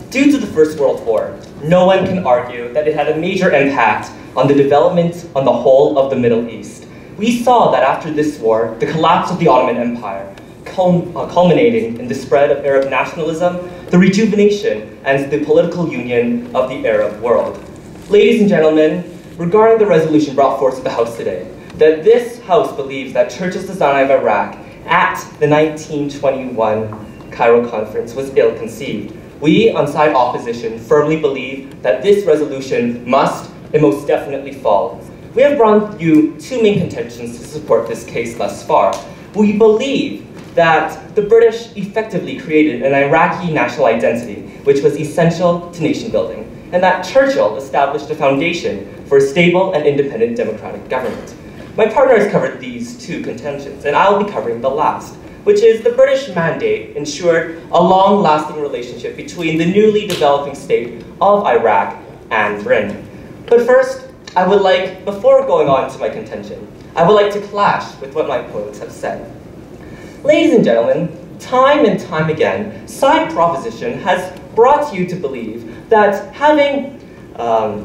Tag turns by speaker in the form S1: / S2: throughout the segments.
S1: Due to the First World War, no one can argue that it had a major impact on the development on the whole of the Middle East. We saw that after this war, the collapse of the Ottoman Empire, culminating in the spread of Arab nationalism, the rejuvenation and the political union of the Arab world. Ladies and gentlemen, regarding the resolution brought forth to the House today, that this House believes that Churchill's design of Iraq at the 1921 Cairo Conference was ill-conceived. We, on side opposition, firmly believe that this resolution must and most definitely fall. We have brought you two main contentions to support this case thus far. We believe that the British effectively created an Iraqi national identity, which was essential to nation building, and that Churchill established a foundation for a stable and independent democratic government. My partner has covered these two contentions, and I'll be covering the last, which is the British mandate ensured a long-lasting relationship between the newly developing state of Iraq and Britain. But first, I would like, before going on to my contention, I would like to clash with what my opponents have said. Ladies and gentlemen, time and time again, side proposition has brought you to believe that having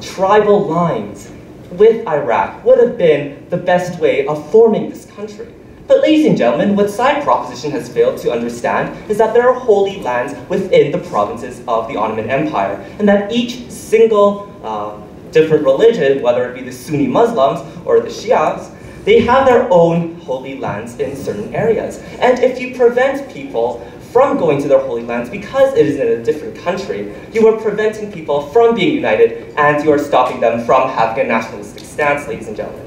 S1: tribal lines with Iraq would have been the best way of forming this country. But ladies and gentlemen, what side proposition has failed to understand is that there are holy lands within the provinces of the Ottoman Empire, and that each single different religion, whether it be the Sunni Muslims or the Shias, they have their own holy lands in certain areas. And if you prevent people from going to their holy lands because it is in a different country, you are preventing people from being united, and you are stopping them from having a nationalistic stance, ladies and gentlemen.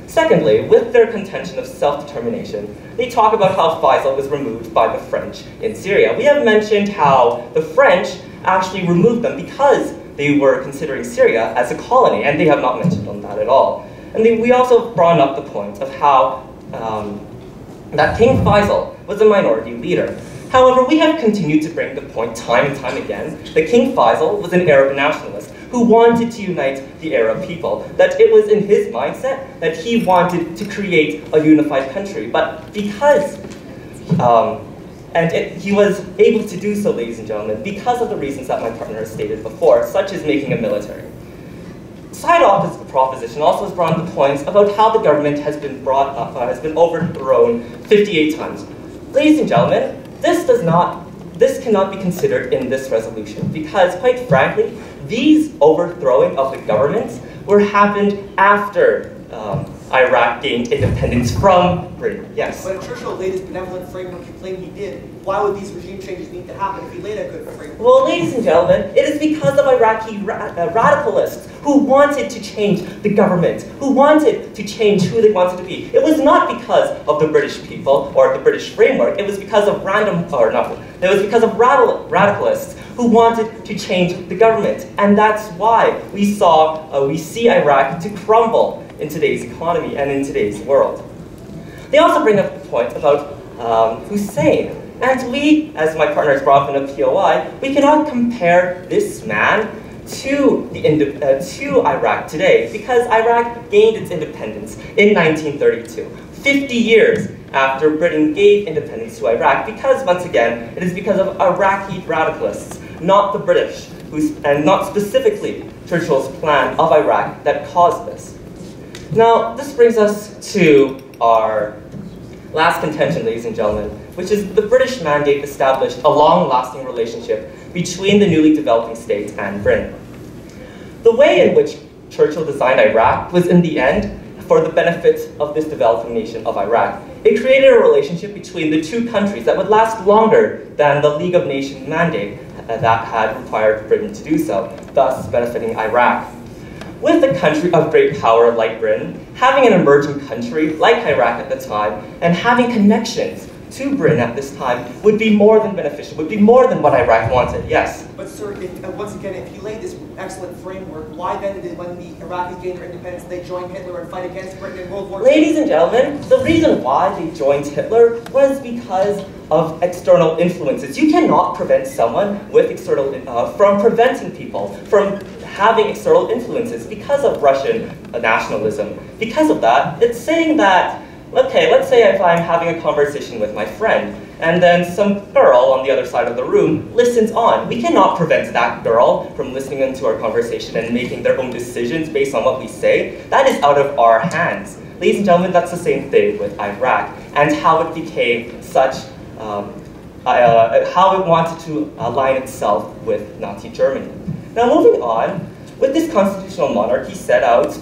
S1: Secondly, with their contention of self-determination, they talk about how Faisal was removed by the French in Syria. We have mentioned how the French actually removed them because they were considering Syria as a colony, and they have not mentioned on that at all. And we also brought up the point of how that King Faisal was a minority leader. However, we have continued to bring the point time and time again that King Faisal was an Arab nationalist who wanted to unite the Arab people, that it was in his mindset that he wanted to create a unified country. But because, he was able to do so, ladies and gentlemen, because of the reasons that my partner has stated before, such as making a military. Side proposition also has brought up the points about how the government has been overthrown 58 times. Ladies and gentlemen, this cannot be considered in this resolution because, quite frankly, these overthrowing of the governments happened after Iraq gained independence from Britain. Yes?
S2: When Churchill laid his benevolent framework, he claimed he did. Why would these regime changes need to happen if he laid a good framework?
S1: Well, ladies and gentlemen, it is because of Iraqi radicalists who wanted to change the government, who wanted to change who they wanted to be. It was not because of the British people or the British framework. It was because of radicalists who wanted to change the government, and that's why we see Iraq to crumble in today's economy and in today's world. They also bring up the point about Hussein, and we, as my partner has brought up in a POI, we cannot compare this man to Iraq today, because Iraq gained its independence in 1932, 50 years after Britain gave independence to Iraq, because once again, it is because of Iraqi radicalists, not the British, and not specifically Churchill's plan of Iraq that caused this. Now, this brings us to our last contention, ladies and gentlemen, which is the British mandate established a long-lasting relationship between the newly developing state and Britain. The way in which Churchill designed Iraq was, in the end, for the benefit of this developing nation of Iraq. It created a relationship between the two countries that would last longer than the League of Nations mandate that had required Britain to do so, thus benefiting Iraq. With a country of great power like Britain, having an emerging country like Iraq at the time, and having connections to Britain at this time would be more than beneficial, would be more than what Iraq wanted, yes.
S2: But sir, once again, if you laid this excellent framework, why then did, when the Iraqis gained their independence, they join Hitler and fight against Britain in World War II?
S1: Ladies and gentlemen, the reason why they joined Hitler was because of external influences. You cannot prevent someone with external, from preventing people from having external influences because of Russian nationalism. Because of that, it's saying that Okay, let's say if I'm having a conversation with my friend, and then some girl on the other side of the room listens on. We cannot prevent that girl from listening into our conversation and making their own decisions based on what we say. That is out of our hands. Ladies and gentlemen, that's the same thing with Iraq and how it became such, how it wanted to align itself with Nazi Germany. Now moving on, with this constitutional monarchy set out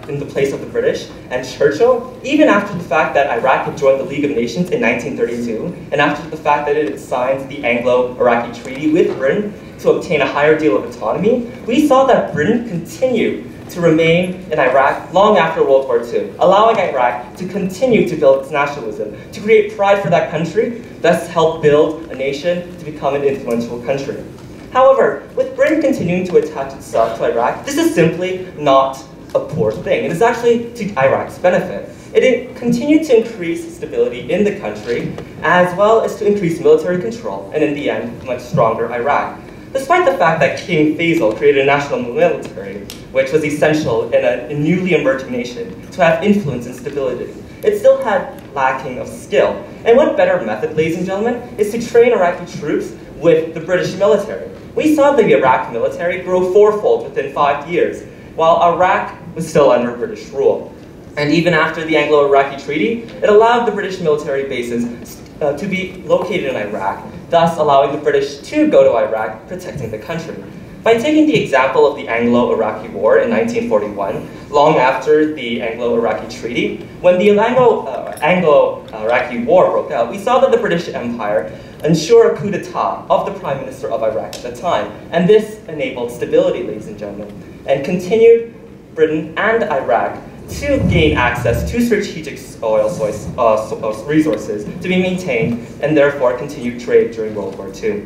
S1: in the place of the British and Churchill, even after the fact that Iraq had joined the League of Nations in 1932, and after the fact that it had signed the Anglo-Iraqi Treaty with Britain to obtain a higher deal of autonomy, we saw that Britain continued to remain in Iraq long after World War II, allowing Iraq to continue to build its nationalism, to create pride for that country, thus help build a nation to become an influential country. However, with Britain continuing to attach itself to Iraq, this is simply not a poor thing. It is actually to Iraq's benefit. It continued to increase stability in the country, as well as to increase military control, and in the end, a much stronger Iraq. Despite the fact that King Faisal created a national military, which was essential in a newly emerging nation to have influence and stability, it still had lacking of skill. And what better method, ladies and gentlemen, is to train Iraqi troops with the British military. We saw the Iraq military grow fourfold within 5 years, while Iraq was still under British rule. And even after the Anglo-Iraqi Treaty, it allowed the British military bases to be located in Iraq, thus allowing the British to go to Iraq, protecting the country. By taking the example of the Anglo-Iraqi War in 1941, long after the Anglo-Iraqi Treaty, when the Anglo-Iraqi War broke out, we saw that the British Empire ensured a coup d'etat of the Prime Minister of Iraq at the time, and this enabled stability, ladies and gentlemen, and continued Britain and Iraq to gain access to strategic oil resources to be maintained and therefore continue trade during World War II.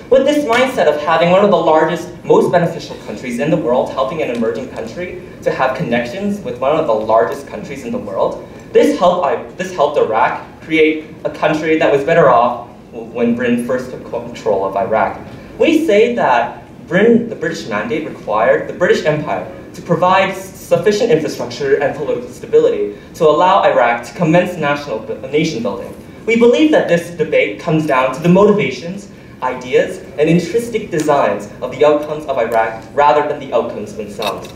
S1: With this mindset of having one of the largest, most beneficial countries in the world, helping an emerging country to have connections with one of the largest countries in the world, this helped Iraq create a country that was better off when Britain first took control of Iraq. We say that the British mandate required the British Empire to provide sufficient infrastructure and political stability to allow Iraq to commence nation building. We believe that this debate comes down to the motivations, ideas, and intrinsic designs of the outcomes of Iraq rather than the outcomes themselves.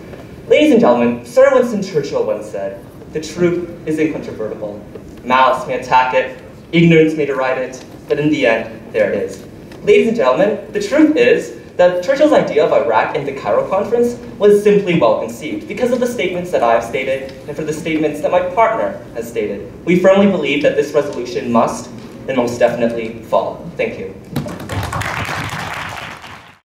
S1: Ladies and gentlemen, Sir Winston Churchill once said, "The truth is incontrovertible. Malice may attack it, ignorance may deride it, but in the end, there it is." Ladies and gentlemen, the truth is that Churchill's idea of Iraq in the Cairo Conference was simply well conceived because of the statements that I've stated and for the statements that my partner has stated. We firmly believe that this resolution must and most definitely follow. Thank you.